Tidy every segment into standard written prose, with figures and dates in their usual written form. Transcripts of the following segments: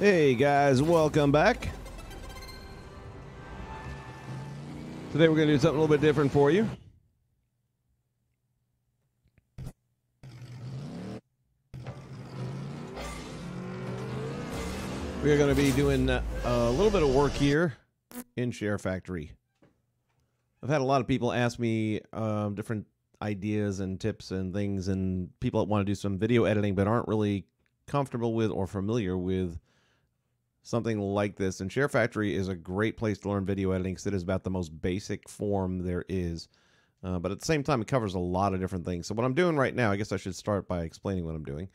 Hey guys, welcome back. Today we're going to do something a little bit different for you. We are going to be doing a little bit of work here in Share Factory. I've had a lot of people ask me different ideas and tips and things, and people that want to do some video editing but aren't really comfortable with or familiar with something like this. And Share Factory is a great place to learn video editing because it is about the most basic form there is. But at the same time, it covers a lot of different things. So what I'm doing right now, I guess I should start by explaining what I'm doing.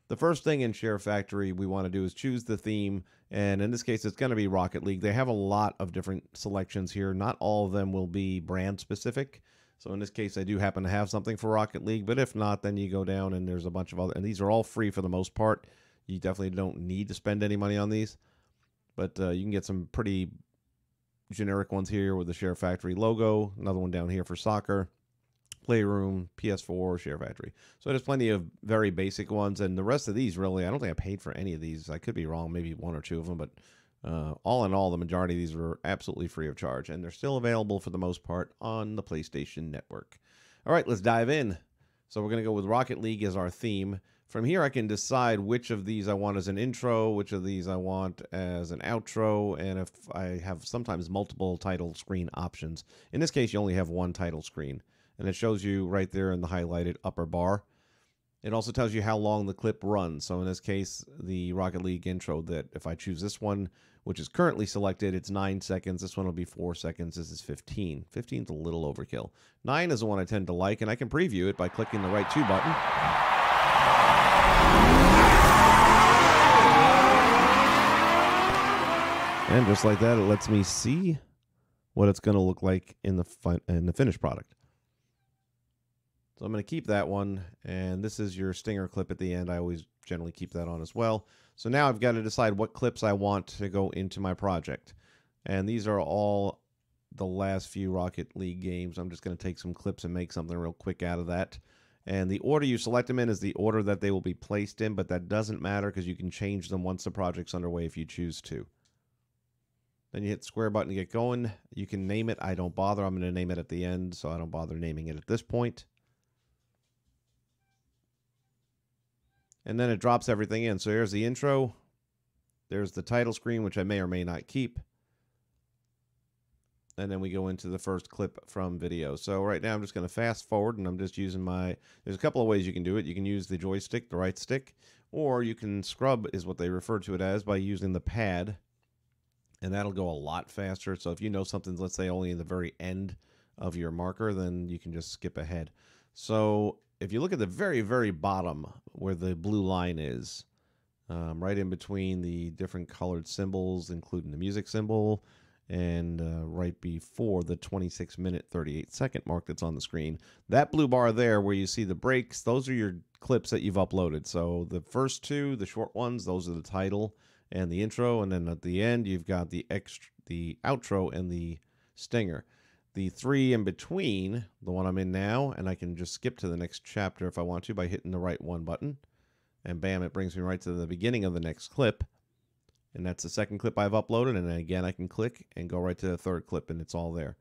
The first thing in Share Factory we want to do is choose the theme. And in this case, it's going to be Rocket League. They have a lot of different selections here. Not all of them will be brand specific. So in this case, I do happen to have something for Rocket League. But if not, then you go down and there's a bunch of other. And these are all free for the most part. You definitely don't need to spend any money on these. But you can get some pretty generic ones here with the Share Factory logo. Another one down here for soccer, Playroom, PS4, Share Factory. So there's plenty of very basic ones. And the rest of these, really, I don't think I paid for any of these. I could be wrong, maybe one or two of them. But all in all, the majority of these are absolutely free of charge. And they're still available for the most part on the PlayStation Network. All right, let's dive in. So we're going to go with Rocket League as our theme. From here, I can decide which of these I want as an intro, which of these I want as an outro, and if I have sometimes multiple title screen options. In this case, you only have one title screen, and it shows you right there in the highlighted upper bar. It also tells you how long the clip runs. So in this case, the Rocket League intro, that if I choose this one, which is currently selected, it's 9 seconds. This one will be 4 seconds. This is 15. 15 is a little overkill. 9 is the one I tend to like, and I can preview it by clicking the right 2 button. And just like that, it lets me see what it's going to look like in the finished product. So I'm going to keep that one, and this is your stinger clip at the end. I always generally keep that on as well. So now I've got to decide what clips I want to go into my project. And these are all the last few Rocket League games. I'm just going to take some clips and make something real quick out of that. And the order you select them in is the order that they will be placed in, but that doesn't matter because you can change them once the project's underway if you choose to. Then you hit the square button to get going. You can name it. I don't bother. I'm going to name it at the end, so I don't bother naming it at this point. And then it drops everything in. So here's the intro. There's the title screen, which I may or may not keep. And then we go into the first clip from video. So right now I'm just going to fast forward, and I'm just using there's a couple of ways you can do it. You can use the joystick, the right stick, or you can scrub is what they refer to it as by using the pad. And that'll go a lot faster. So if you know something's, let's say, only in the very end of your marker, then you can just skip ahead. So if you look at the very, very bottom where the blue line is, right in between the different colored symbols, including the music symbol, and right before the 26-minute, 38-second mark that's on the screen, that blue bar there where you see the breaks, those are your clips that you've uploaded. So the first two, the short ones, those are the title and the intro, and then at the end you've got the outro and the stinger. The 3 in between, the one I'm in now, and I can just skip to the next chapter if I want to by hitting the right 1 button, and bam, it brings me right to the beginning of the next clip, and that's the second clip I've uploaded, and then again I can click and go right to the third clip, and it's all there.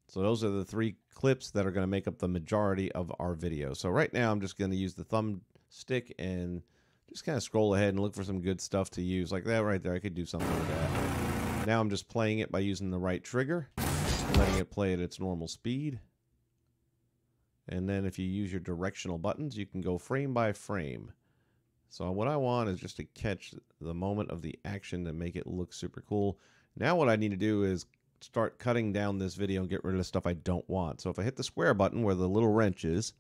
So those are the 3 clips that are going to make up the majority of our video. So right now I'm just going to use the thumb stick and just kind of scroll ahead and look for some good stuff to use. Like that right there, I could do something with that. Now I'm just playing it by using the right trigger, letting it play at its normal speed. And then if you use your directional buttons, you can go frame by frame. So what I want is just to catch the moment of the action and make it look super cool. Now what I need to do is start cutting down this video and get rid of the stuff I don't want. So if I hit the square button where the little wrench is,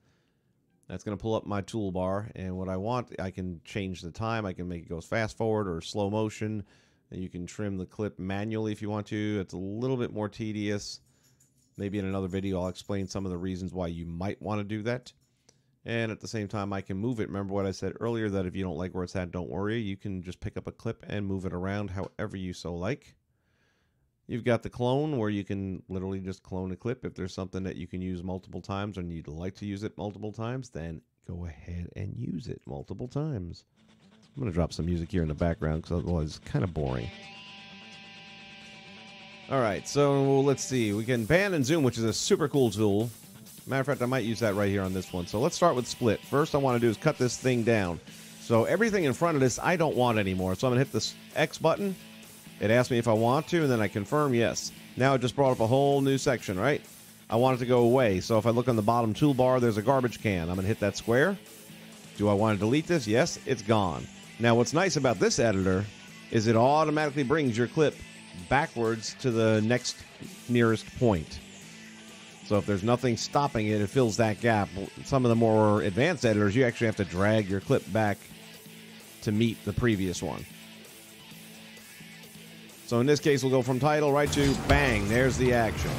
that's going to pull up my toolbar, and what I want, I can change the time. I can make it go fast forward or slow motion. And you can trim the clip manually if you want to. It's a little bit more tedious. Maybe in another video I'll explain some of the reasons why you might want to do that. And at the same time, I can move it. Remember what I said earlier, that if you don't like where it's at, don't worry. You can just pick up a clip and move it around however you so like. You've got the clone, where you can literally just clone a clip. If there's something that you can use multiple times and you'd like to use it multiple times, then go ahead and use it multiple times. I'm going to drop some music here in the background because otherwise it's kind of boring. All right, so let's see. We can pan and zoom, which is a super cool tool. Matter of fact, I might use that right here on this one. So let's start with split. First I want to do is cut this thing down. So everything in front of this I don't want anymore. So I'm going to hit this X button. It asks me if I want to, and then I confirm yes. Now it just brought up a whole new section, right? I want it to go away. So if I look on the bottom toolbar, there's a garbage can. I'm going to hit that square. Do I want to delete this? Yes, it's gone. Now what's nice about this editor is it automatically brings your clip backwards to the next nearest point. So if there's nothing stopping it, it fills that gap. Some of the more advanced editors, you actually have to drag your clip back to meet the previous one. So in this case, we'll go from title right to bang. There's the action.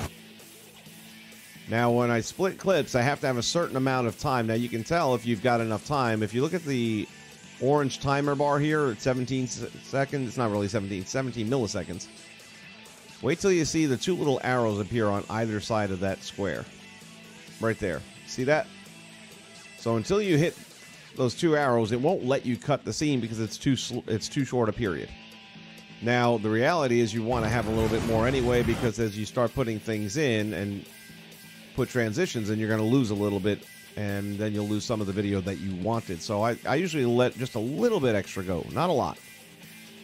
Now, when I split clips, I have to have a certain amount of time. Now, you can tell if you've got enough time. If you look at the orange timer bar here at 17 seconds, it's not really 17, 17 milliseconds. Wait till you see the two little arrows appear on either side of that square. Right there. See that? So until you hit those two arrows, it won't let you cut the scene because it's too short a period. Now, the reality is you want to have a little bit more anyway, because as you start putting things in and put transitions in, you're going to lose a little bit, and then you'll lose some of the video that you wanted. So I usually let just a little bit extra go, not a lot.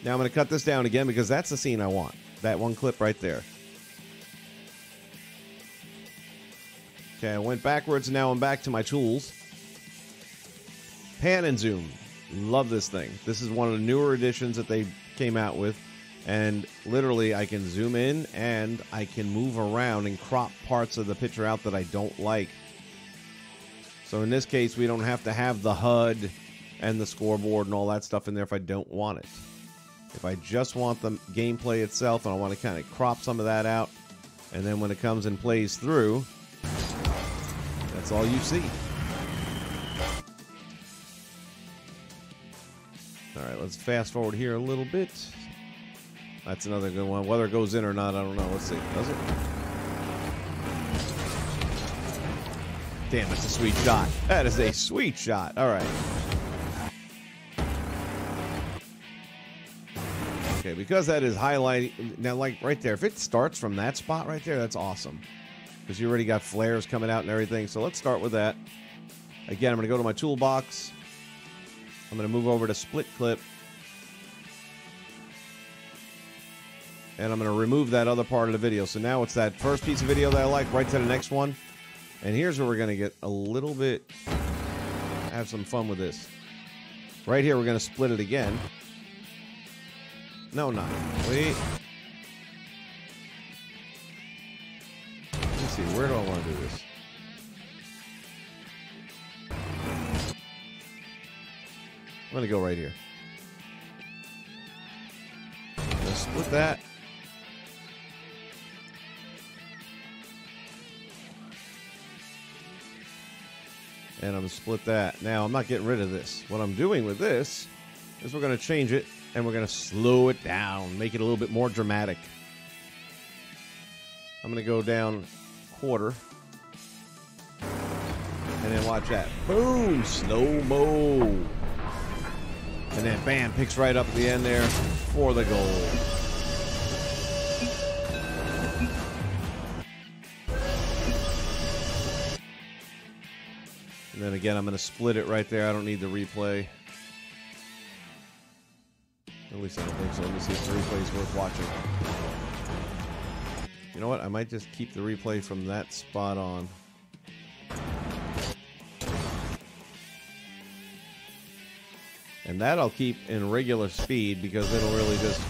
Now I'm going to cut this down again because that's the scene I want. That one clip right there. Okay, I went backwards, and now I'm back to my tools. Pan and zoom. Love this thing. This is one of the newer editions that they came out with. And literally, I can zoom in, and I can move around and crop parts of the picture out that I don't like. So in this case, we don't have to have the HUD and the scoreboard and all that stuff in there if I don't want it. If I just want the gameplay itself and I want to kind of crop some of that out, and then when it comes and plays through, that's all you see. All right, let's fast forward here a little bit. That's another good one. Whether it goes in or not, I don't know. Let's see. Does it? Damn, that's a sweet shot. That is a sweet shot. All right. Okay, because that is highlighting. Now, like right there, if it starts from that spot right there, that's awesome. Because you already got flares coming out and everything. So let's start with that. Again, I'm going to go to my toolbox. I'm going to move over to split clip. And I'm going to remove that other part of the video. So now it's that first piece of video that I like, right to the next one. And here's where we're going to get a little bit, have some fun with this. Right here, we're going to split it again. No, not. Wait. Let's see, where do I want to do this? I'm going to go right here. Let's split that. And I'm going to split that. Now, I'm not getting rid of this. What I'm doing with this is we're going to change it, and we're going to slow it down, make it a little bit more dramatic. I'm going to go down quarter. And then watch that. Boom! Slow-mo. And then, bam, picks right up at the end there for the goal. And then again, I'm going to split it right there. I don't need the replay. At least I don't think so. Let me see if the replay is worth watching. You know what? I might just keep the replay from that spot on. And that I'll keep in regular speed because it'll really just...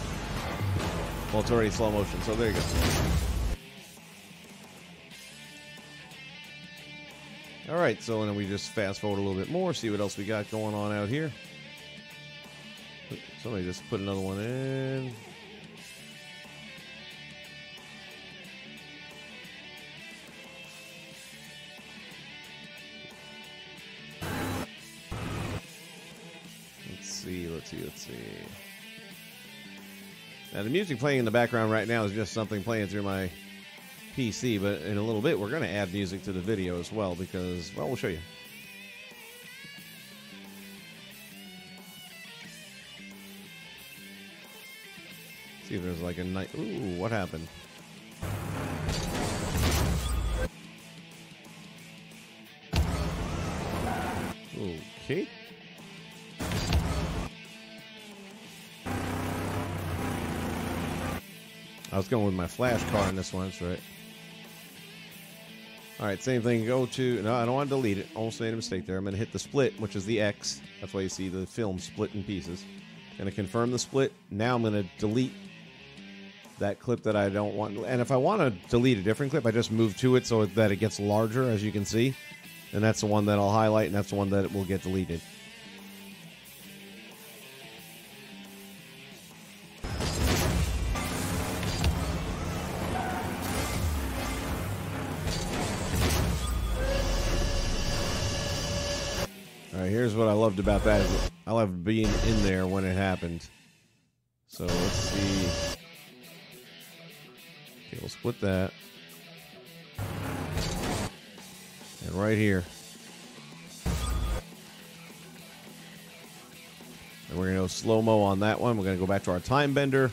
Well, it's already slow motion, so there you go. Alright, so then we just fast forward a little bit more, see what else we got going on out here. Somebody just put another one in. Let's see. Now, the music playing in the background right now is just something playing through my PC, but in a little bit, we're going to add music to the video as well because, well, we'll show you. See if there's like a night. Ooh, what happened? Okay. I was going with my flash car in this one, that's right. Alright, same thing. Go to... No, I don't want to delete it. Almost made a mistake there. I'm going to hit the split, which is the X. That's why you see the film split in pieces. Going to confirm the split. Now I'm going to delete that clip that I don't want. And if I want to delete a different clip, I just move to it so that it gets larger, as you can see. And that's the one that I'll highlight, and that's the one that will get deleted. All right, here's what I loved about that. I loved being in there when it happened. So let's see. Okay, we'll split that. And right here. And we're going to go slow-mo on that one. We're going to go back to our time bender.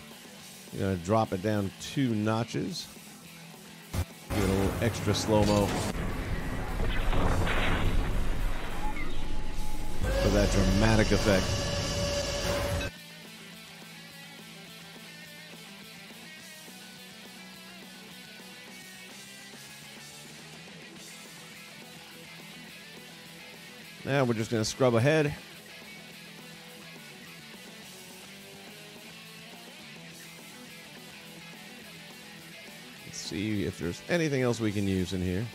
We're going to drop it down 2 notches. Give it a little extra slow-mo. For that dramatic effect. Now we're just going to scrub ahead. Let's see if there's anything else we can use in here.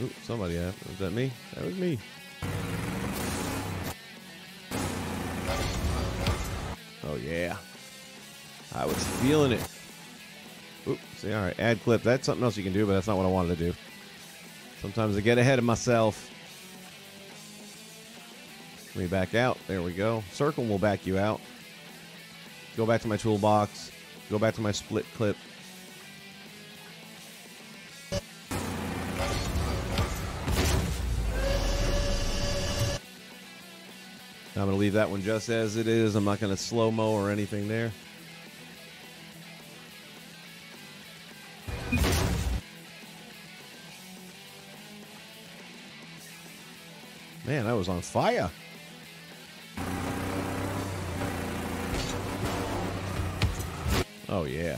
Ooh, somebody asked. Was that me? That was me. Oh, yeah. I was feeling it. Ooh, see, all right. Add clip. That's something else you can do, but that's not what I wanted to do. Sometimes I get ahead of myself. Let me back out. There we go. Circle will back you out. Go back to my toolbox. Go back to my split clip. I'm going to leave that one just as it is. I'm not going to slow-mo or anything there. Man, I was on fire. Oh, yeah.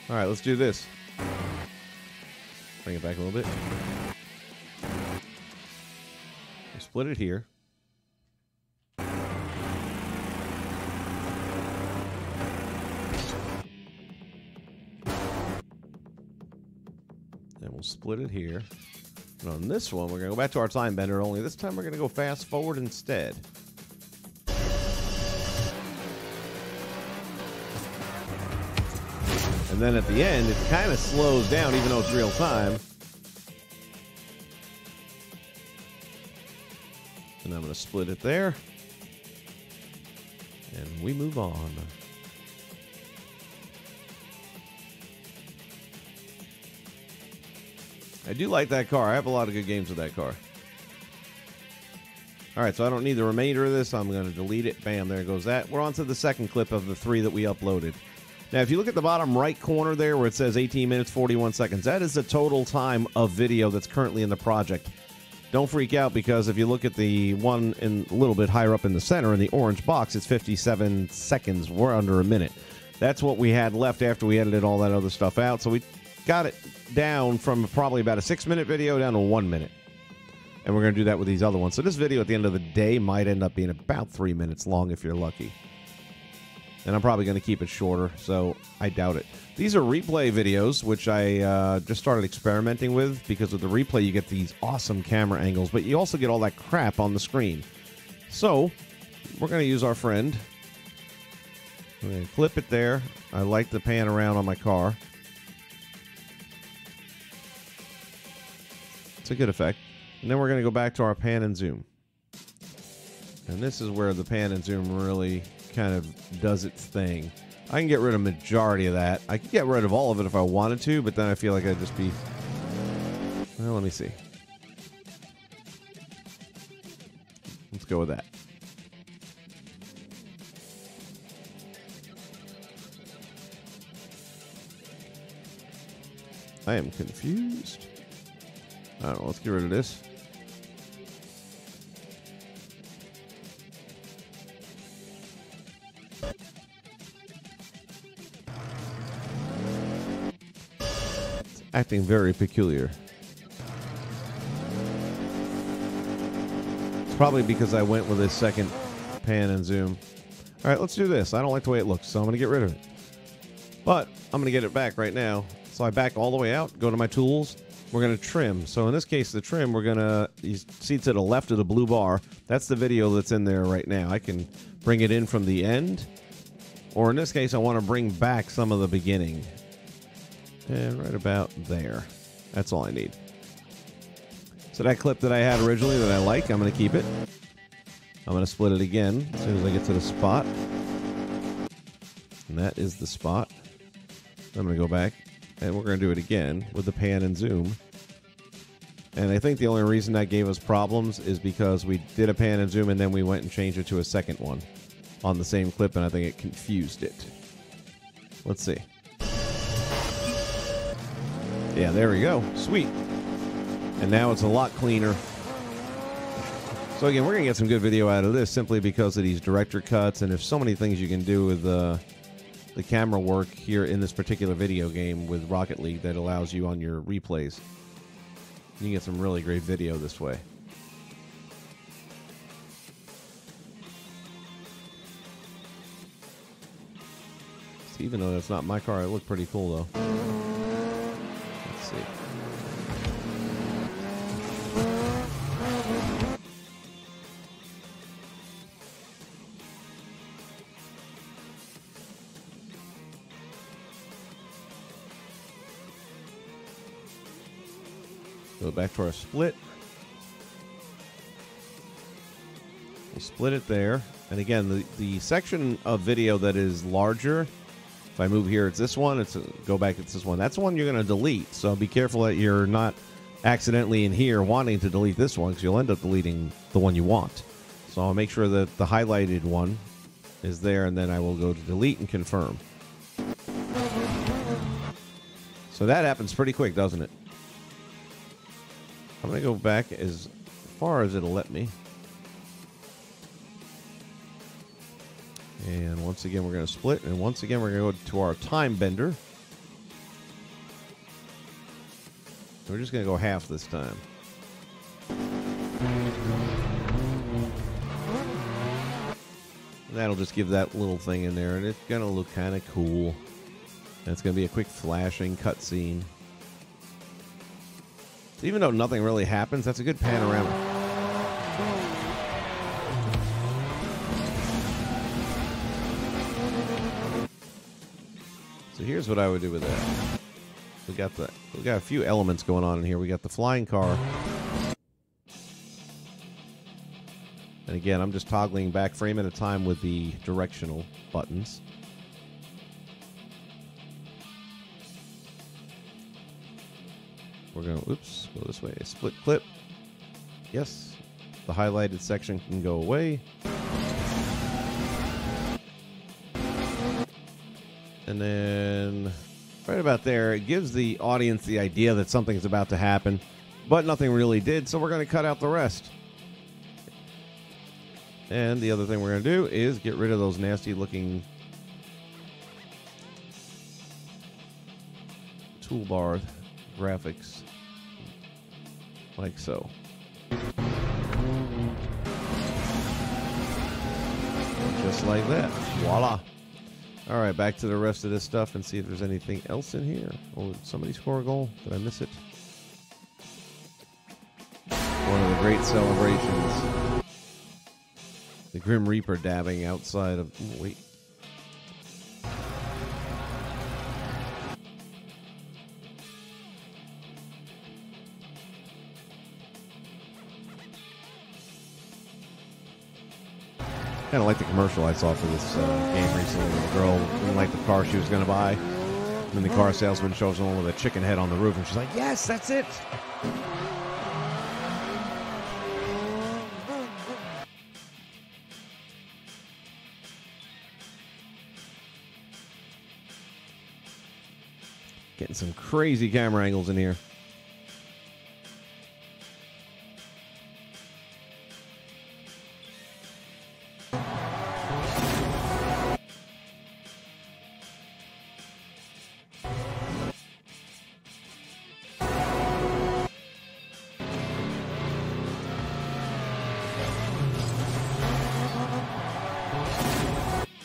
All right, let's do this. Bring it back a little bit. Split it here. Then we'll split it here. And on this one, we're going to go back to our time bender, only this time we're going to go fast forward instead. And then at the end, it kind of slows down, even though it's real time. And I'm going to split it there. And we move on. I do like that car. I have a lot of good games with that car. All right, so I don't need the remainder of this. I'm going to delete it. Bam, there goes that. We're on to the second clip of the 3 that we uploaded. Now, if you look at the bottom right corner there where it says 18 minutes, 41 seconds, that is the total time of video that's currently in the project. Don't freak out, because if you look at the one in a little bit higher up in the center in the orange box, it's 57 seconds. We're under a minute. That's what we had left after we edited all that other stuff out. So we got it down from probably about a 6-minute video down to 1 minute. And we're going to do that with these other ones. So this video at the end of the day might end up being about 3 minutes long if you're lucky. And I'm probably going to keep it shorter, so I doubt it. These are replay videos, which I just started experimenting with, because with the replay you get these awesome camera angles, but you also get all that crap on the screen. So we're going to use our friend. I'm going to clip it there. I like the pan around on my car. It's a good effect. And then we're going to go back to our pan and zoom. And this is where the pan and zoom really kind of does its thing. I can get rid of majority of that. I could get rid of all of it if I wanted to, but then I feel like I'd just be... Well, let me see. Let's go with that. I am confused. I don't know. Let's get rid of this. It's acting very peculiar. It's probably because I went with a second pan and zoom. All right, let's do this. I don't like the way it looks, so I'm going to get rid of it. But I'm going to get it back right now. So I back all the way out, go to my tools. We're going to trim. So in this case, the trim, we're going to, you see to the left of the blue bar, that's the video that's in there right now. I can bring it in from the end, or in this case, I want to bring back some of the beginning. And right about there. That's all I need. So that clip that I had originally that I like, I'm going to keep it. I'm going to split it again as soon as I get to the spot. And that is the spot. I'm going to go back, and we're going to do it again with the pan and zoom. And I think the only reason that gave us problems is because we did a pan and zoom, and then we went and changed it to a second one on the same clip, and I think it confused it. Let's see. Yeah, there we go. Sweet. And now it's a lot cleaner. So again, we're going to get some good video out of this simply because of these director cuts, and there's so many things you can do with the camera work here in this particular video game with Rocket League that allows you on your replays. You can get some really great video this way. So even though that's not my car, it looked pretty cool though. Let's see. Go back to our split. We'll split it there. And again, the section of video that is larger, if I move here, it's this one. Go back, it's this one. That's the one you're going to delete. So be careful that you're not accidentally in here wanting to delete this one, because you'll end up deleting the one you want. So I'll make sure that the highlighted one is there, and then I will go to delete and confirm. So that happens pretty quick, doesn't it? I'm going to go back as far as it'll let me. And once again, we're going to split. And once again, we're going to go to our time bender. We're just going to go half this time. And that'll just give that little thing in there. And it's going to look kind of cool. And it's going to be a quick flashing cutscene. Even though nothing really happens, that's a good panorama. So here's what I would do with that. We got a few elements going on in here. We got the flying car. And again, I'm just toggling back frame at a time with the directional buttons. We're going to, oops, go this way. Split clip. Yes. The highlighted section can go away. And then right about there, it gives the audience the idea that something's about to happen, but nothing really did, so we're going to cut out the rest. And the other thing we're going to do is get rid of those nasty looking toolbar graphics, like so. Just like that. Voila. All right, back to the rest of this stuff and see if there's anything else in here. Oh, did somebody score a goal? Did I miss it? One of the great celebrations. The Grim Reaper dabbing outside of... Ooh, wait. Kind of like the commercial I saw for this game recently. The girl didn't like the car she was going to buy. And then the car salesman shows her one with a chicken head on the roof, and she's like, yes, that's it. Getting some crazy camera angles in here.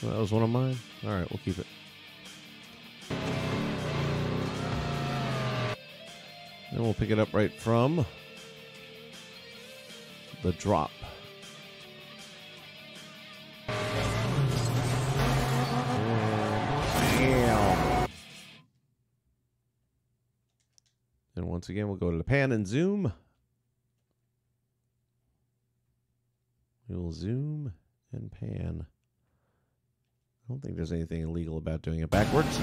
That was one of mine. All right, we'll keep it. And we'll pick it up right from the drop. And once again, we'll go to the pan and zoom. We will zoom and pan. I don't think there's anything illegal about doing it backwards.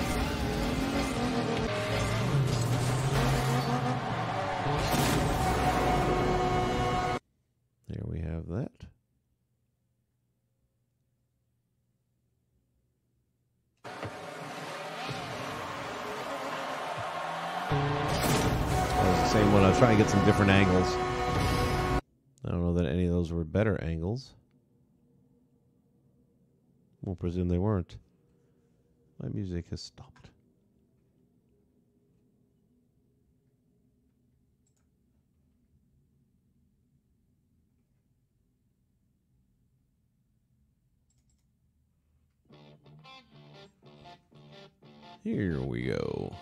There we have that. That was the same one. I was trying to get some different angles. I don't know that any of those were better angles. We'll presume they weren't. My music has stopped. Here we go.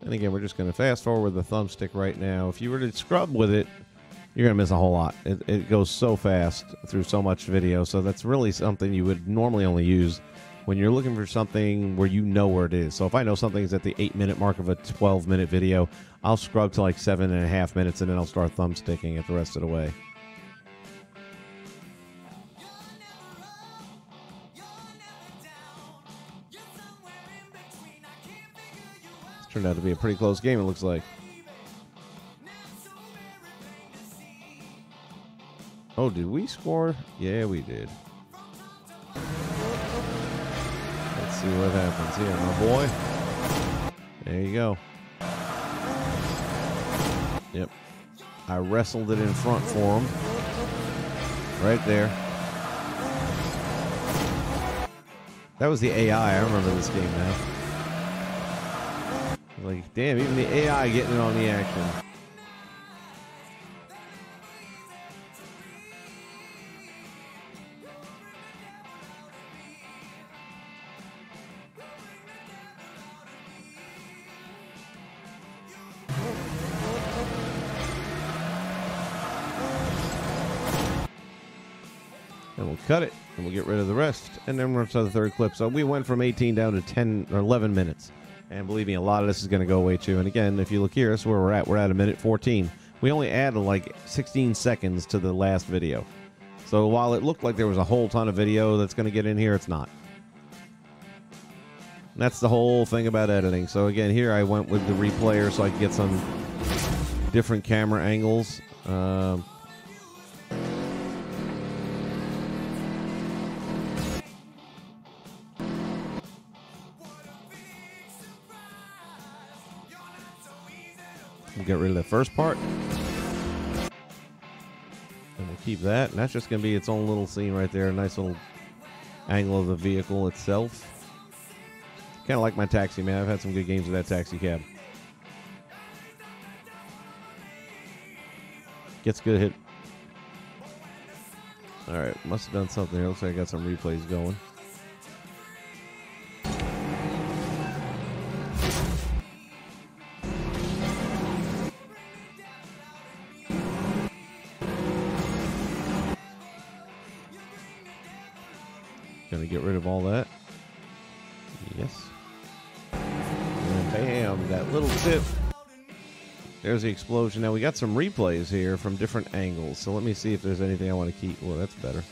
And again, we're just going to fast forward the thumbstick right now. If you were to scrub with it, you're going to miss a whole lot. It goes so fast through so much video. So that's really something you would normally only use when you're looking for something where you know where it is. So if I know something's at the 8-minute mark of a 12-minute video, I'll scrub to like 7.5 minutes, and then I'll start thumbsticking it the rest of the way. Turned out to be a pretty close game, it looks like. Oh, did we score? Yeah, we did. Let's see what happens here, my boy. There you go. Yep. I wrestled it in front for him. Right there. That was the AI. I remember this game now. Like, damn, even the AI getting in on the action. And we'll cut it, and we'll get rid of the rest, and then we're up to the third clip. So we went from 18 down to 10 or 11 minutes. And believe me, a lot of this is going to go away too. And again, if you look here, that's where we're at. We're at a minute 14. We only added like 16 seconds to the last video. So while it looked like there was a whole ton of video that's going to get in here, it's not. And that's the whole thing about editing. So again, here I went with the replayer so I could get some different camera angles. We'll get rid of the first part. And we'll keep that. And that's just going to be its own little scene right there. A nice little angle of the vehicle itself. Kind of like my taxi, man. I've had some good games with that taxi cab. Gets good hit. Alright, must have done something here. Looks like I got some replays going. Gonna get rid of all that. Yes. And bam, that little tip. There's the explosion. Now we got some replays here from different angles. So let me see if there's anything I want to keep. Well, that's better.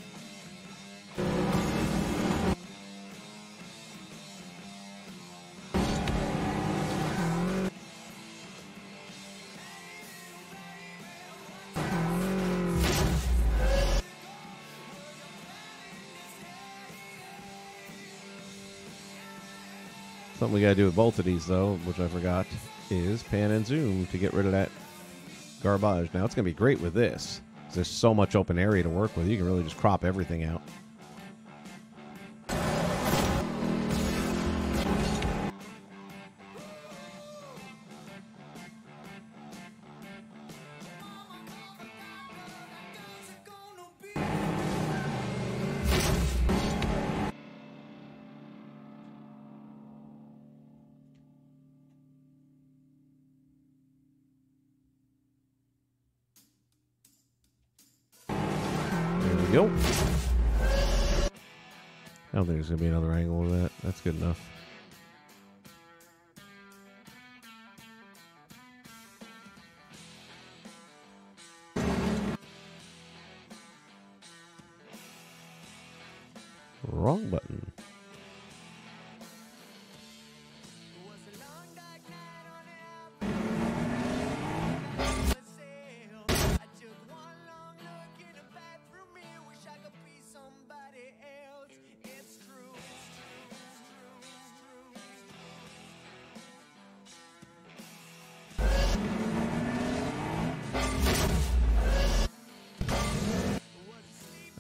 Something we got to do with both of these, though, which I forgot, is pan and zoom to get rid of that garbage. Now, it's going to be great with this. There's so much open area to work with. You can really just crop everything out. Go. I don't think there's going to be another angle of that. That's good enough. Wrong button.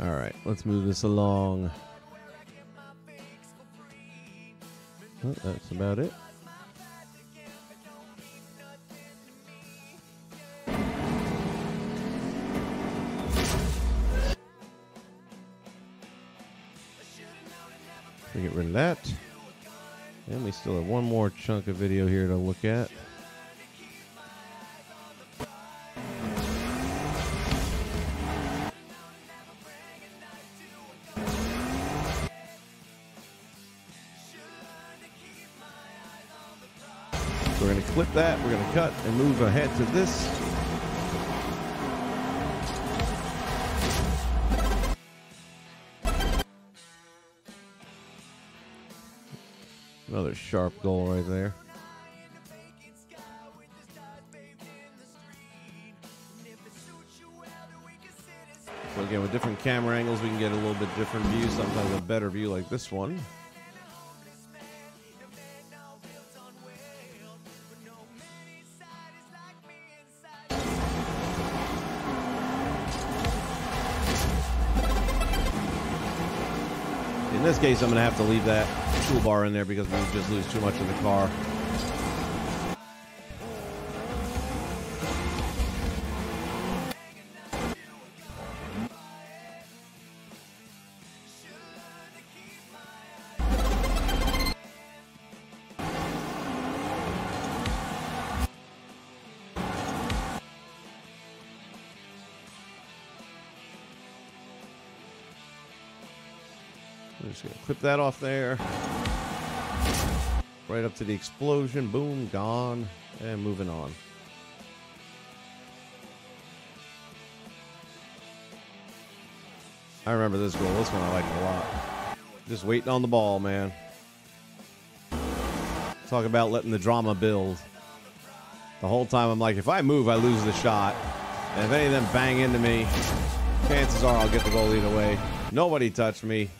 All right, let's move this along. Oh, that's about it. We get rid of that. And we still have one more chunk of video here to look at. We're going to clip that, we're going to cut and move ahead to this. Another sharp goal right there. So again, with different camera angles, we can get a little bit different view, sometimes a better view like this one. In this case, I'm going to have to leave that toolbar in there because we just lose too much of the car. I'm just going to clip that off there. Right up to the explosion. Boom, gone. And moving on. I remember this goal. This one I liked a lot. Just waiting on the ball, man. Talk about letting the drama build. The whole time I'm like, if I move, I lose the shot. And if any of them bang into me, chances are I'll get the goal either way. Nobody touched me.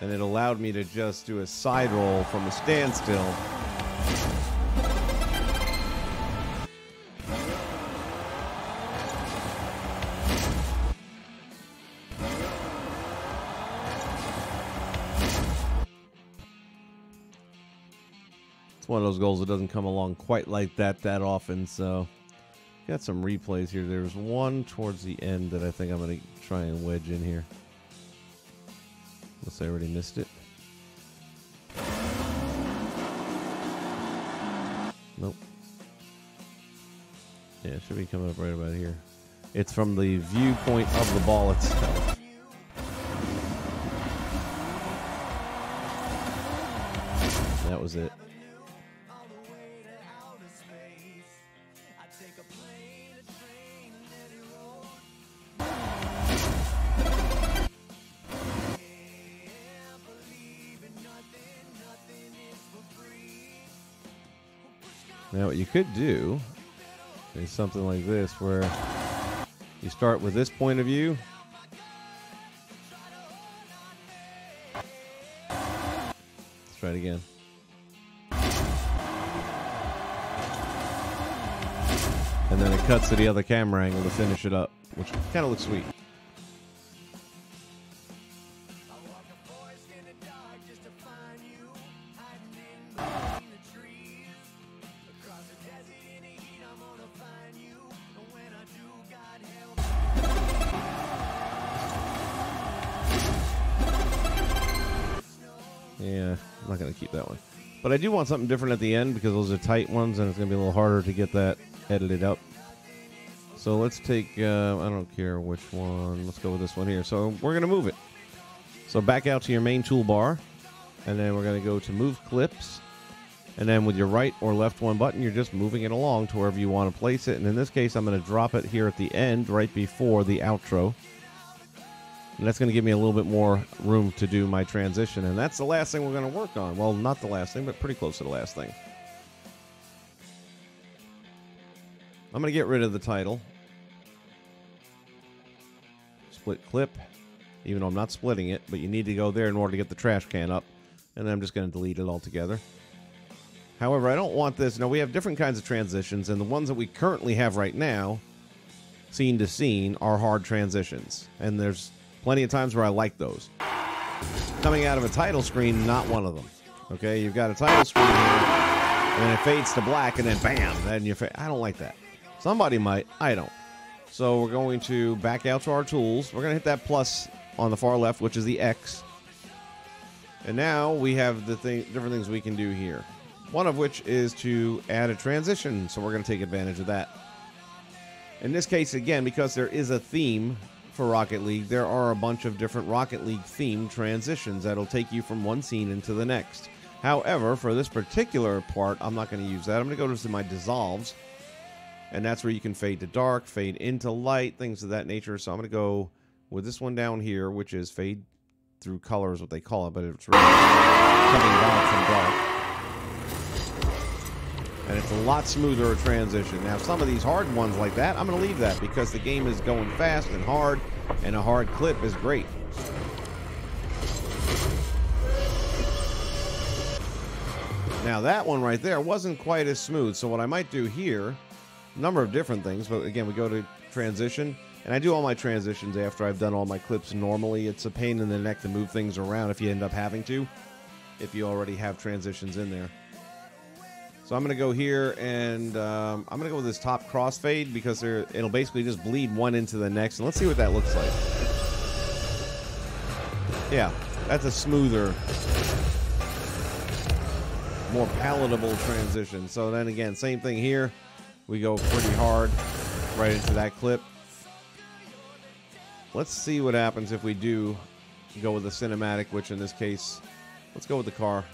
And it allowed me to just do a side roll from a standstill. It's one of those goals that doesn't come along quite like that often, so got some replays here. There's one towards the end that I think I'm going to try and wedge in here. Unless I already missed it. Nope. Yeah, it should be coming up right about here. It's from the viewpoint of the ball itself. That was it. Now what you could do is something like this, where you start with this point of view. it again. And then it cuts to the other camera angle to finish it up, which kind of looks sweet. Yeah, I'm not going to keep that one. But I do want something different at the end because those are tight ones and it's going to be a little harder to get that edited up. So let's take, I don't care which one. Let's go with this one here. So we're going to move it. So back out to your main toolbar. And then we're going to go to Move Clips. And then with your right or left one button, you're just moving it along to wherever you want to place it. And in this case, I'm going to drop it here at the end, right before the outro. And that's going to give me a little bit more room to do my transition. And that's the last thing we're going to work on. Well, not the last thing, but pretty close to the last thing. I'm going to get rid of the title. Split clip. Even though I'm not splitting it, but you need to go there in order to get the trash can up. And then I'm just going to delete it altogether. However, I don't want this. Now, we have different kinds of transitions, and the ones that we currently have right now, scene to scene, are hard transitions. And there's plenty of times where I like those. Coming out of a title screen, not one of them. Okay, you've got a title screen here, and then it fades to black, and then bam, then you I don't like that. Somebody might, I don't. So we're going to back out to our tools. We're going to hit that plus on the far left, which is the X. And now we have the different things we can do here. One of which is to add a transition, so we're going to take advantage of that. In this case, again, because there is a theme for Rocket League, there are a bunch of different Rocket League themed transitions that'll take you from one scene into the next. However, for this particular part, I'm not going to use that. I'm going to go to my dissolves, and that's where you can fade to dark, fade into light, things of that nature. So I'm going to go with this one down here, which is fade through color is what they call it, but it's really coming down from dark. And it's a lot smoother a transition. Now, some of these hard ones like that, I'm going to leave that because the game is going fast and hard, and a hard clip is great. Now, that one right there wasn't quite as smooth, so what I might do here, a number of different things, but again, we go to transition, and I do all my transitions after I've done all my clips normally. It's a pain in the neck to move things around if you end up having to, if you already have transitions in there. So I'm going to go here, and I'm going to go with this top crossfade because it'll basically just bleed one into the next. And let's see what that looks like. Yeah, that's a smoother, more palatable transition. So then again, same thing here. We go pretty hard right into that clip. Let's see what happens if we do go with the cinematic, which in this case, let's go with the car.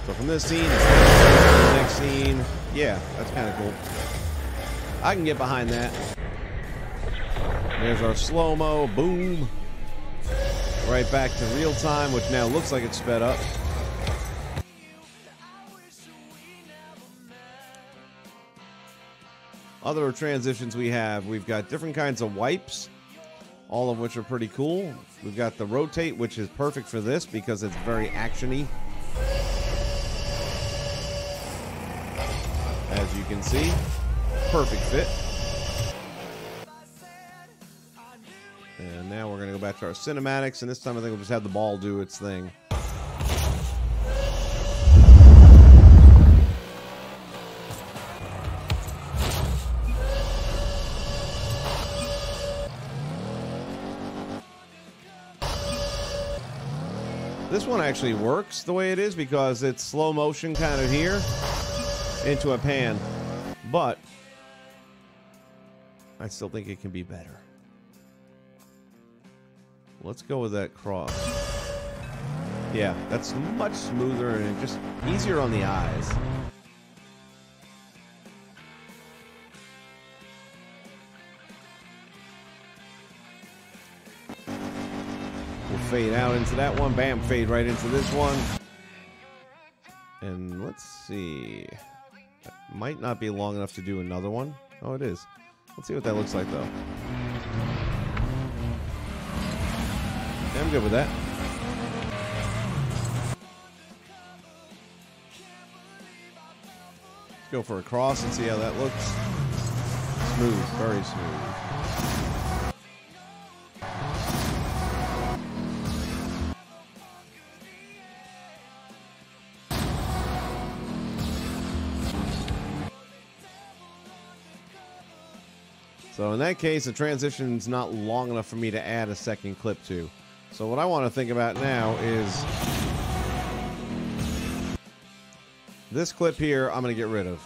So from this scene to the next scene, yeah, that's kind of cool. I can get behind that. There's our slow-mo, boom. Right back to real time, which now looks like it's sped up. Other transitions we've got different kinds of wipes, all of which are pretty cool. We've got the rotate, which is perfect for this because it's very action-y. As you can see, perfect fit. And now we're going to go back to our cinematics, and this time I think we'll just have the ball do its thing. This one actually works the way it is because it's slow motion kind of here into a pan, but I still think it can be better. Let's go with that cross. Yeah, that's much smoother and just easier on the eyes. We'll fade out into that one. Bam, fade right into this one. And let's see. That might not be long enough to do another one. Oh, it is. Let's see what that looks like, though. Yeah, I'm good with that. Go for a cross and see how that looks. Smooth, very smooth. So in that case, the transition's not long enough for me to add a second clip to. So what I want to think about now is this clip here I'm going to get rid of.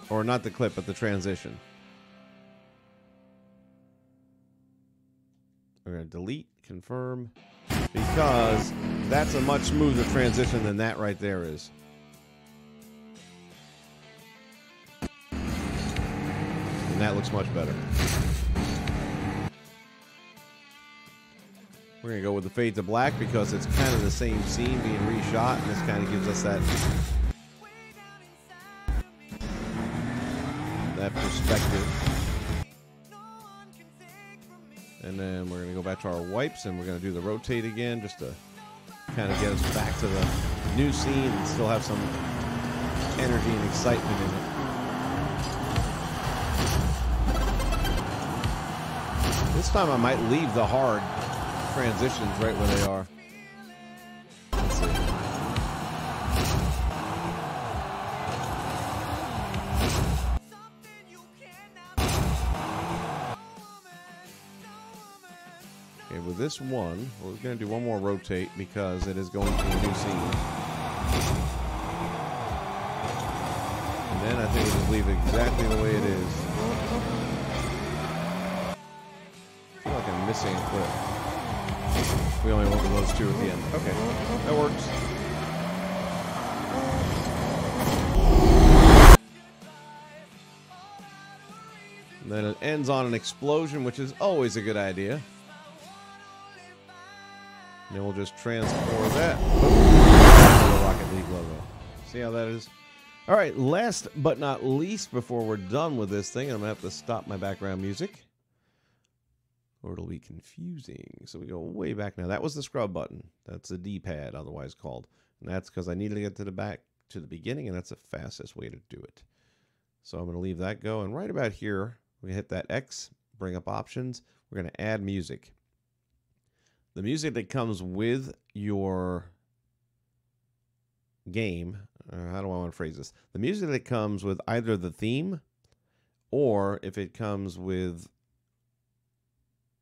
Or not the clip, but the transition. We're going to delete, confirm, because that's a much smoother transition than that right there is. And that looks much better. We're going to go with the fade to black because it's kind of the same scene being reshot, and this kind of gives us that perspective. And then we're going to go back to our wipes, and we're going to do the rotate again just to kind of get us back to the new scene and still have some energy and excitement in it. This time I might leave the hard transitions right where they are. Let's see. Okay, with this one, we're going to do one more rotate because it is going to a new scene. And then I think we'll just leave it exactly the way it is. I feel like I'm missing a clip. We only went with those two at the end. Okay, that works. And then it ends on an explosion, which is always a good idea. And then we'll just transport that. The Rocket League logo. See how that is? All right, last but not least, before we're done with this thing, I'm going to have to stop my background music, or it'll be confusing. So we go way back now. That was the scrub button. That's the D-pad, otherwise called. And that's because I needed to get to the beginning, and that's the fastest way to do it. So I'm going to leave that go. And right about here, we hit that X, bring up options. We're going to add music. The music that comes with your game, how do I want to phrase this? The music that comes with either the theme, or if it comes with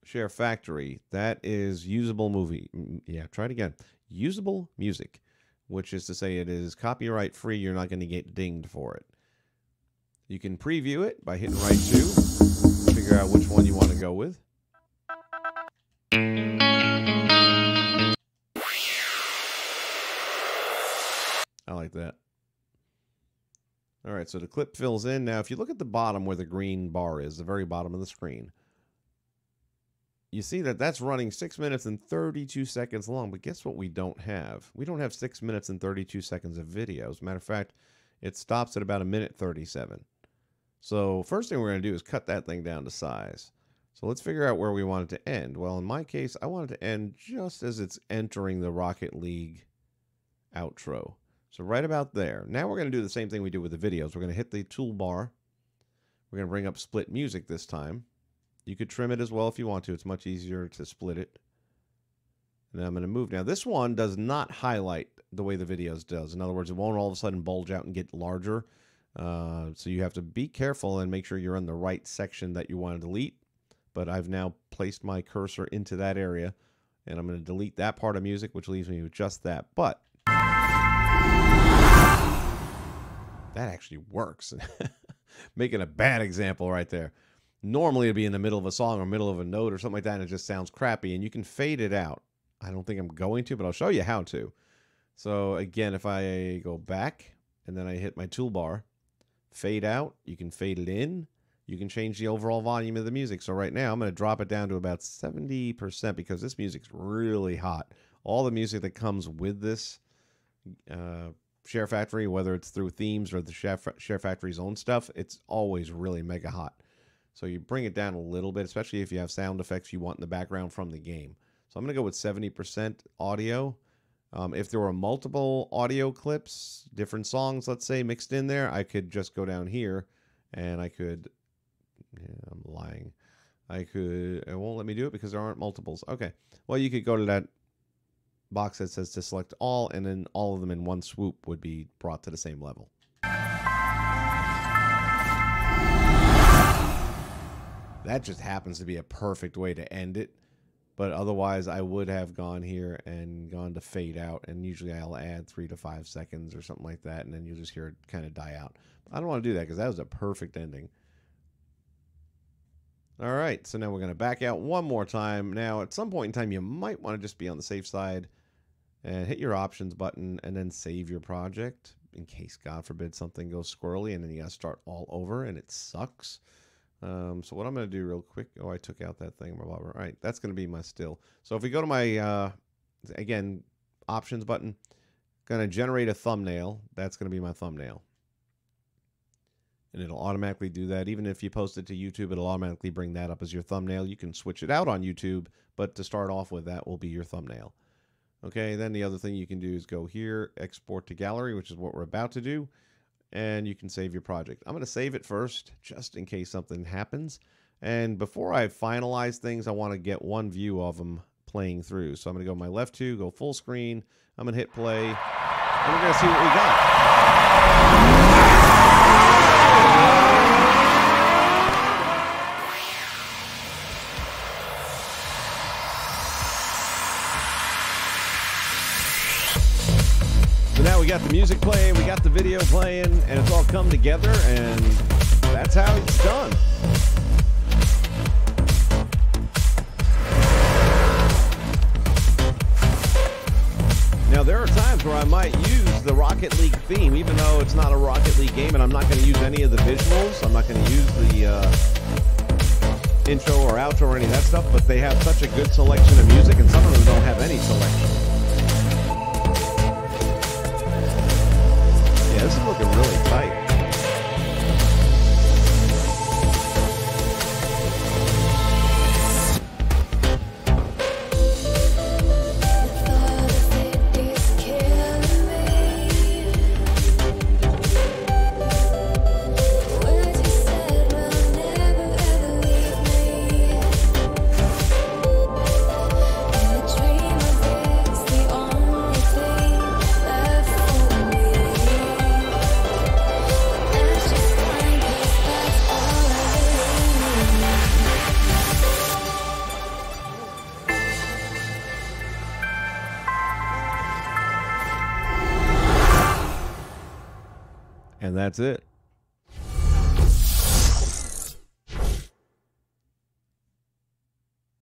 Share Factory, that is usable movie. Yeah, try it again. Usable music, which is to say it is copyright free. You're not going to get dinged for it. You can preview it by hitting right 2. Figure out which one you want to go with. I like that. All right, so the clip fills in. Now, if you look at the bottom where the green bar is, the very bottom of the screen, you see that that's running 6 minutes and 32 seconds long. But guess what we don't have? We don't have 6 minutes and 32 seconds of video. As a matter of fact, it stops at about 1:37. So first thing we're going to do is cut that thing down to size. So let's figure out where we want it to end. Well, in my case, I want it to end just as it's entering the Rocket League outro. So right about there. Now we're going to do the same thing we do with the videos. We're going to hit the toolbar. We're going to bring up split music this time. You could trim it as well if you want to. It's much easier to split it. And I'm going to move. Now, this one does not highlight the way the videos does. In other words, it won't all of a sudden bulge out and get larger. So you have to be careful and make sure you're in the right section that you want to delete. But I've now placed my cursor into that area. And I'm going to delete that part of music, which leaves me with just that. But that actually works. Making a bad example right there. Normally it'd be in the middle of a song or middle of a note or something like that, and it just sounds crappy, and you can fade it out. I don't think I'm going to, but I'll show you how to. So again, if I go back and then I hit my toolbar, fade out, you can fade it in. You can change the overall volume of the music. So right now I'm going to drop it down to about 70% because this music's really hot. All the music that comes with this Share Factory, whether it's through themes or the Share Factory's own stuff, it's always really mega hot. So you bring it down a little bit, especially if you have sound effects you want in the background from the game. So I'm going to go with 70% audio, If there were multiple audio clips, different songs, let's say, mixed in there, I could just go down here and I could, yeah, I'm lying. It won't let me do it because there aren't multiples. Okay. Well, you could go to that box that says to select all, and then all of them in one swoop would be brought to the same level. That just happens to be a perfect way to end it. But otherwise, I would have gone here and gone to fade out. And usually I'll add 3 to 5 seconds or something like that. And then you'll just hear it kind of die out. I don't want to do that because that was a perfect ending. All right, so now we're going to back out one more time. Now, at some point in time, you might want to just be on the safe side and hit your options button and then save your project in case, God forbid, something goes squirrely and then you got to start all over and it sucks. So what I'm going to do real quick. Oh, I took out that thing. All right, that's going to be my still. So if we go to my, again, options button, going to generate a thumbnail. That's going to be my thumbnail. And it'll automatically do that. Even if you post it to YouTube, it'll automatically bring that up as your thumbnail. You can switch it out on YouTube, but to start off with, that will be your thumbnail. Okay, then the other thing you can do is go here, export to gallery, which is what we're about to do. And you can save your project. I'm going to save it first, just in case something happens. And before I finalize things, I want to get one view of them playing through. So I'm going to go my left 2, go full screen. I'm going to hit play, and we're going to see what we got. So now we got the music playing, we got the video playing, and it's all come together, and that's how it's done. Now there are times where I might use the Rocket League theme, even though it's not a Rocket League game, and I'm not going to use any of the visuals. I'm not going to use the intro or outro or any of that stuff, but they have such a good selection of music, and some of them don't have any selection. Yeah, this is looking really tight. And that's it.